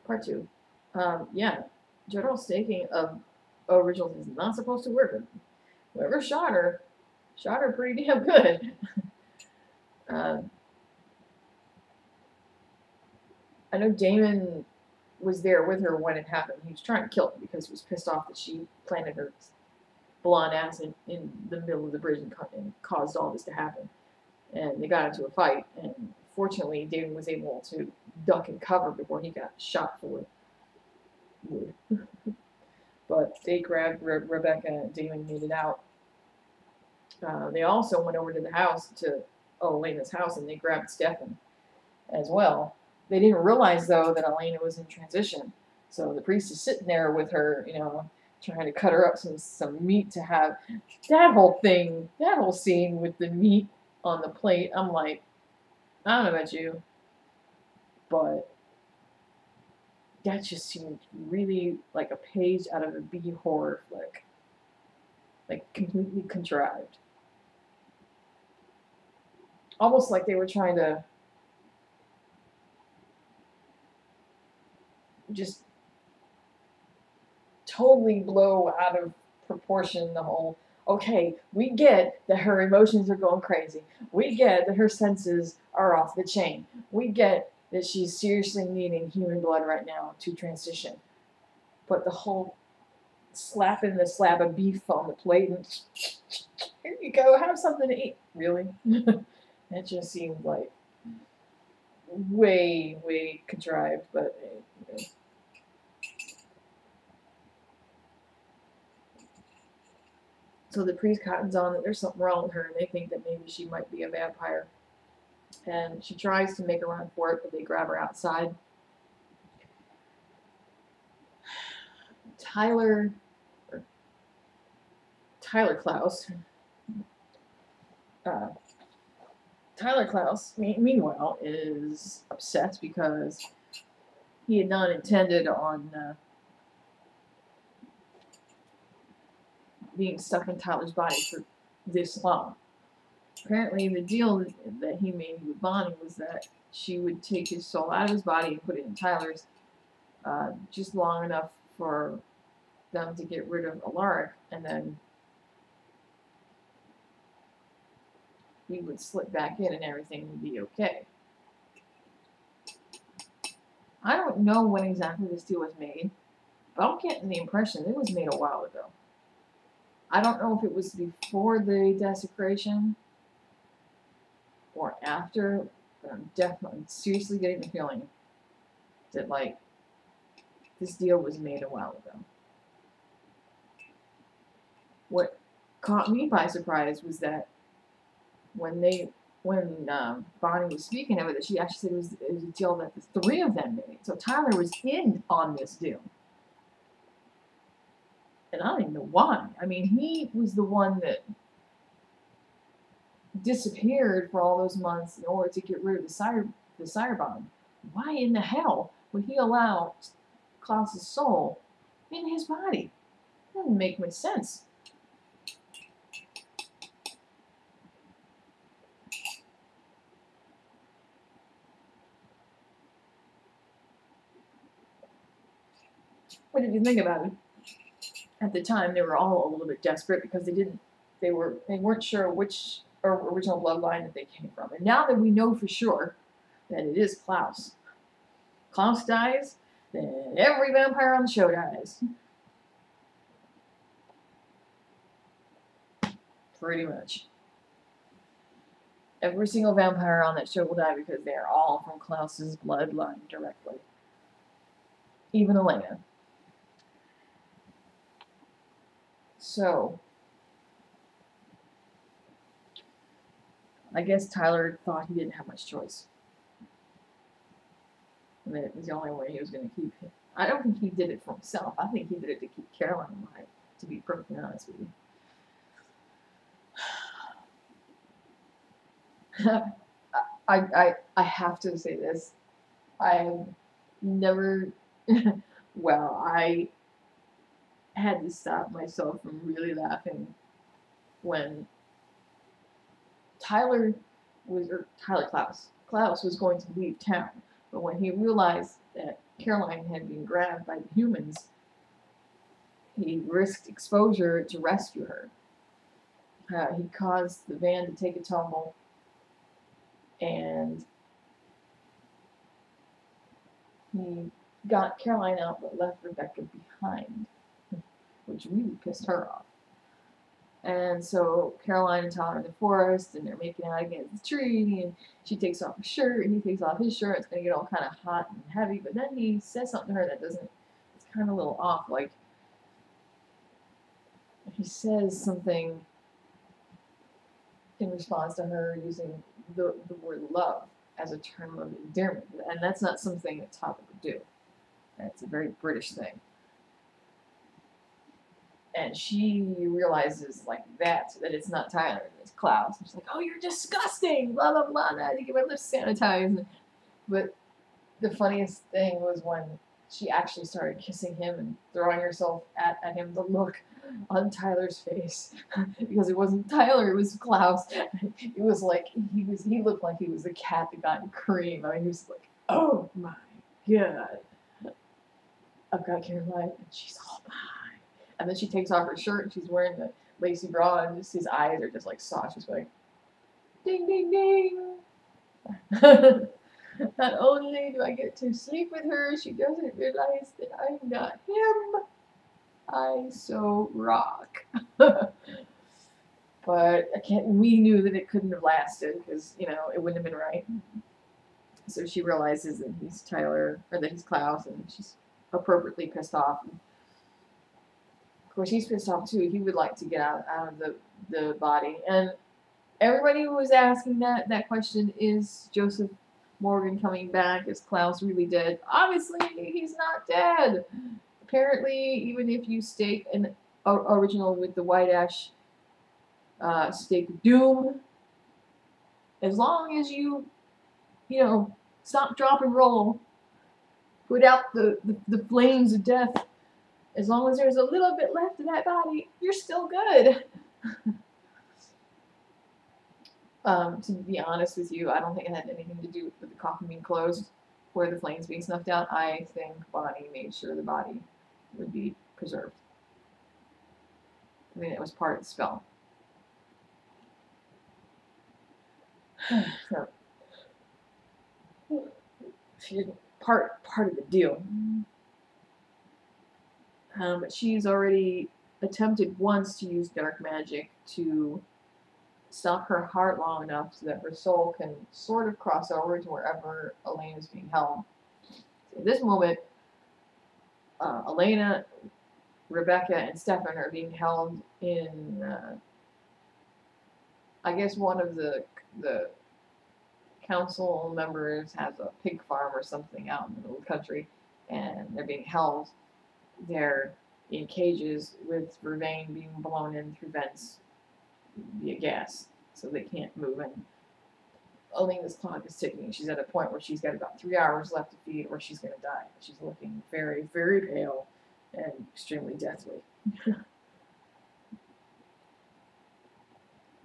Part two. Yeah, general staking of originals is not supposed to work. Whoever shot her pretty damn good. Uh, I know Damon was there with her when it happened. He was trying to kill her because he was pissed off that she planted her blonde ass in the middle of the bridge and caused all this to happen. And they got into a fight. And fortunately, Damon was able to duck and cover before he got shot full of wood. But they grabbed Rebecca and Damon made it out. They also went over to the house to Elena's house and they grabbed Stefan as well. They didn't realize though that Elena was in transition. So the priest is sitting there with her, trying to cut her up some meat to have. That whole thing, that whole scene with the meat on the plate, I'm like, I don't know about you, but that just seemed really like a page out of a B horror flick. Like completely contrived. Almost like they were trying to just totally blow out of proportion the whole, okay, we get that her emotions are going crazy. We get that her senses are off the chain. We get that she's seriously needing human blood right now to transition. But the whole slapping the slab of beef on the plate and here you go, have something to eat. Really? That just seemed like way, way contrived, but anyway. So the priest cottons on that there's something wrong with her, and they think that maybe she might be a vampire. And she tries to make a run for it, but they grab her outside. Tyler Klaus. Tyler Klaus, meanwhile, is upset because he had not intended on being stuck in Tyler's body for this long. Apparently, the deal that he made with Bonnie was that she would take his soul out of his body and put it in Tyler's just long enough for them to get rid of Alaric, and then he would slip back in and everything would be okay. I don't know when exactly this deal was made, but I'm getting the impression it was made a while ago. I don't know if it was before the desecration or after, but I'm definitely seriously getting the feeling that like this deal was made a while ago. What caught me by surprise was that when Bonnie was speaking of it, that she actually said it was a deal that the three of them made. So Tyler was in on this deal. And I don't even know why. I mean, he was the one that disappeared for all those months in order to get rid of the sire bomb. Why in the hell would he allow Klaus's soul in his body? That doesn't make much sense. What did you think about it? At the time, they were all a little bit desperate because they weren't sure which original bloodline that they came from. And now that we know for sure that it is Klaus dies, then every vampire on the show dies. Pretty much. Every single vampire on that show will die because they are all from Klaus's bloodline directly. Even Elena. So, I guess Tyler thought he didn't have much choice. I mean, it was the only way he was going to keep him. I don't think he did it for himself. I think he did it to keep Caroline alive, to be perfectly honest with you. I have to say this. I never, well, I had to stop myself from really laughing when Klaus was going to leave town. But when he realized that Caroline had been grabbed by the humans, he risked exposure to rescue her. He caused the van to take a tumble, and he got Caroline out but left Rebecca behind, which really pissed her off. And so Caroline and Tyler are in the forest, and they're making out against the tree, and she takes off her shirt, and he takes off his shirt. It's going to get all kind of hot and heavy, but then he says something to her that doesn't, it's kind of a little off, like, he says something in response to her using the word love as a term of endearment, and that's not something that Tyler would do. That's a very British thing. And she realizes like that it's not Tyler, it's Klaus. And she's like, oh, you're disgusting, blah, blah, blah, I need to get my lips sanitized. But the funniest thing was when she actually started kissing him and throwing herself at him, the look on Tyler's face. Because it wasn't Tyler, it was Klaus. It was like, he looked like he was a cat that got cream. I mean, he was like, oh my God. I've got Caroline, and she's all mine. And then she takes off her shirt, and she's wearing the lacy bra, and just his eyes are just like soft. She's like, ding, ding, ding. Not only do I get to sleep with her, she doesn't realize that I'm not him. I so rock. But we knew that it couldn't have lasted because, you know, it wouldn't have been right. So she realizes that he's Tyler, or that he's Klaus, and she's appropriately pissed off. Of course, he's pissed off too. He would like to get out of the body. And everybody was asking that question, is Joseph Morgan coming back? Is Klaus really dead? Obviously, he's not dead. Apparently, even if you stake an original with the white ash stake of doom, as long as you know, stop, drop, and roll, put out the flames of death, as long as there's a little bit left of that body, you're still good. To be honest with you, I don't think it had anything to do with the coffin being closed or the flames being snuffed out. I think Bonnie made sure the body would be preserved. I think that was part of the spell. So, part of the deal. But she's already attempted once to use dark magic to stop her heart long enough so that her soul can sort of cross over to wherever Elena is being held. So at this moment, Elena, Rebecca, and Stefan are being held in, I guess one of the council members has a pig farm or something out in the middle of the country, and they're being held there in cages with vervain being blown in through vents via gas, so they can't move. And Elena's clock is ticking. She's at a point where she's got about 3 hours left to feed, or she's going to die. She's looking very, very pale and extremely deathly.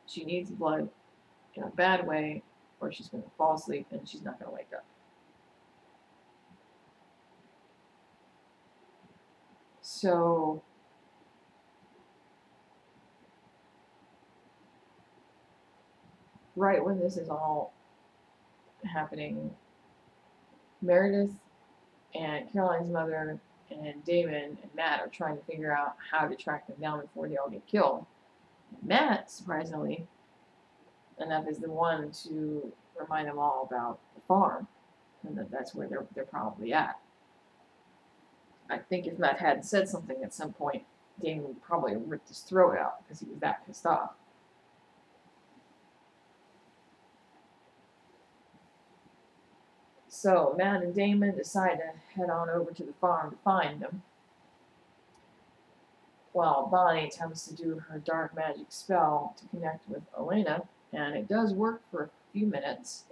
She needs blood in a bad way, or she's going to fall asleep and she's not going to wake up. So right when this is all happening, Meredith and Caroline's mother and Damon and Matt are trying to figure out how to track them down before they all get killed. Matt, surprisingly enough, is the one to remind them all about the farm, and that's where they're probably at. I think if Matt hadn't said something at some point, Damon would probably have ripped his throat out because he was that pissed off. So Matt and Damon decide to head on over to the farm to find them, while Bonnie attempts to do her dark magic spell to connect with Elena, and it does work for a few minutes.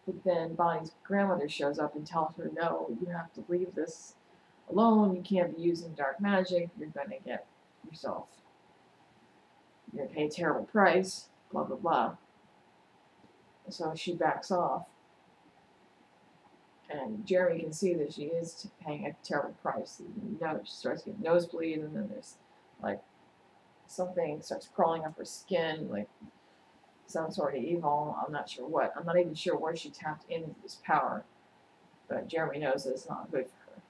But then Bonnie's grandmother shows up and tells her, no, you have to leave this alone. You can't be using dark magic. You're going to get yourself, you're going to pay a terrible price, blah, blah, blah. So she backs off. And Jeremy can see that she is paying a terrible price. She starts getting nosebleed, and then there's like something starts crawling up her skin, like some sort of evil. I'm not sure what. I'm not even sure where she tapped into this power, but Jeremy knows that it's not good for her.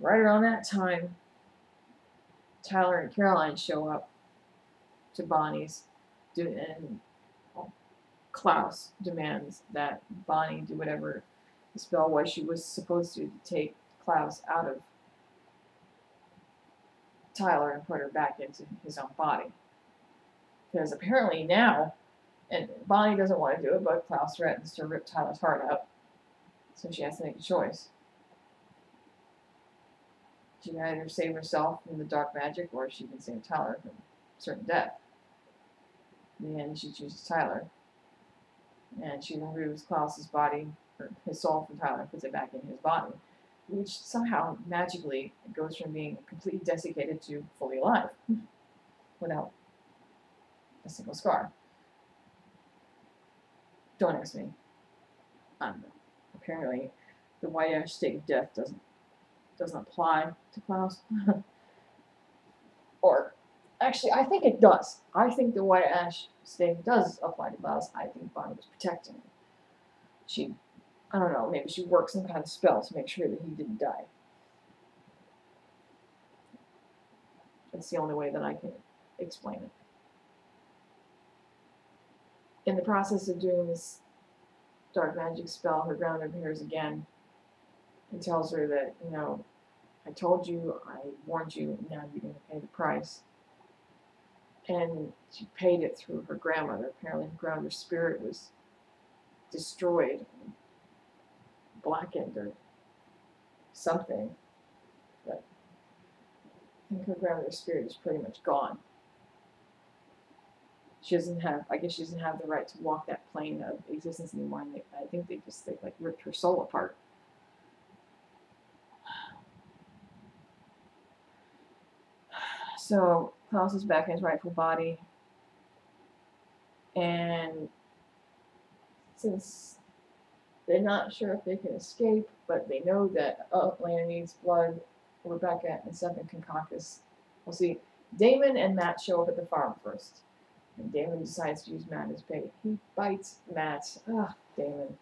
Right around that time, Tyler and Caroline show up to Bonnie's, and Klaus demands that Bonnie do whatever the spell was she was supposed to take Klaus out of Tyler and put her back into his own body. Because apparently now, and Bonnie doesn't want to do it, but Klaus threatens to rip Tyler's heart out. So she has to make a choice. She can either save herself from the dark magic, or she can save Tyler from certain death. In the end, she chooses Tyler. And she removes Klaus's body, or his soul from Tyler, and puts it back in his body, which somehow magically goes from being completely desiccated to fully alive, without a single scar. Don't ask me. I don't know. Apparently, the white ash state of death doesn't apply to Klaus. Or, actually, I think it does. I think the white ash state does apply to Klaus. I think Bonnie was protecting him. I don't know, maybe she worked some kind of spell to make sure that he didn't die. That's the only way that I can explain it. In the process of doing this dark magic spell, her ground appears again and tells her that, I told you, I warned you, now you're going to pay the price. And she paid it through her grandmother. Apparently her grandmother's spirit was destroyed, blackened, or something. But I think her grandmother's spirit is pretty much gone. She doesn't have the right to walk that plane of existence anymore. And I think they ripped her soul apart. So Klaus is back in his rightful body, and since they're not sure if they can escape, but they know that Elena needs blood, Rebecca and Stefan concoct this. We'll see. Damon and Matt show up at the farm first, and Damon decides to use Matt as bait. He bites Matt. Damon.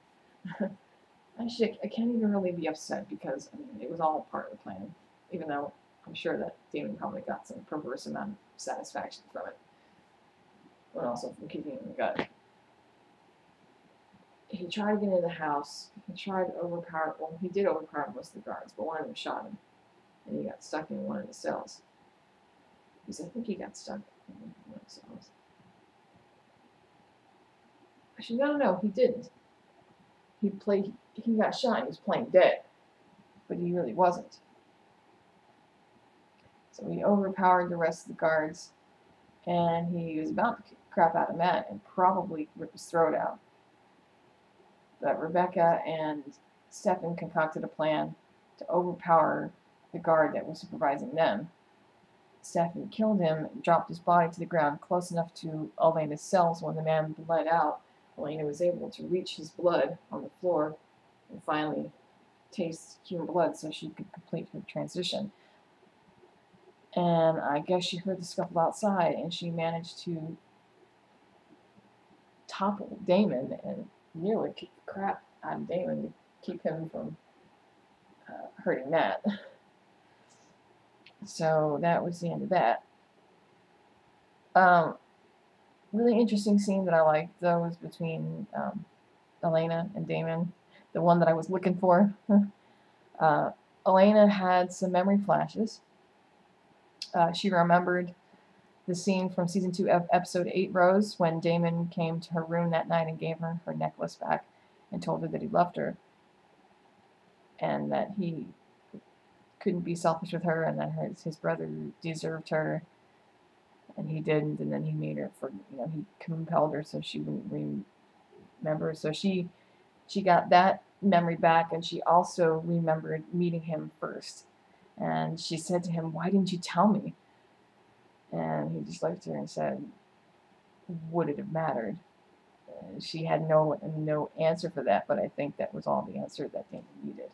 Actually, I can't even really be upset because it was all part of the plan, even though I'm sure that Damon probably got some perverse amount of satisfaction from it, but also from kicking him in the gut. He tried to get into the house. He tried to overpower. Well, he did overpower most of the guards, but one of them shot him, and he got stuck in one of the cells. Because I think he got stuck in one of the cells. Actually, no, he didn't. He got shot and he was playing dead, but he really wasn't. So he overpowered the rest of the guards, and he was about to kick the crap out of Matt and probably rip his throat out. But Rebecca and Stefan concocted a plan to overpower the guard that was supervising them. Stefan killed him and dropped his body to the ground close enough to Elena's cells. When the man bled out, Elena was able to reach his blood on the floor and finally taste human blood so she could complete her transition. And I guess she heard the scuffle outside, and she managed to topple Damon and nearly kick the crap out of Damon to keep him from hurting Matt. So that was the end of that. Really interesting scene that I liked, though, was between Elena and Damon, the one that I was looking for. Elena had some memory flashes. She remembered the scene from season 2 of episode 8, Rose, when Damon came to her room that night and gave her her necklace back and told her that he loved her and that he couldn't be selfish with her and that his brother deserved her and he didn't, and then he made her he compelled her so she wouldn't remember. So she got that memory back, and she also remembered meeting him first. And she said to him, "Why didn't you tell me?" And he just looked at her and said, "Would it have mattered?" she had no answer for that, but I think that was all the answer that Damon needed.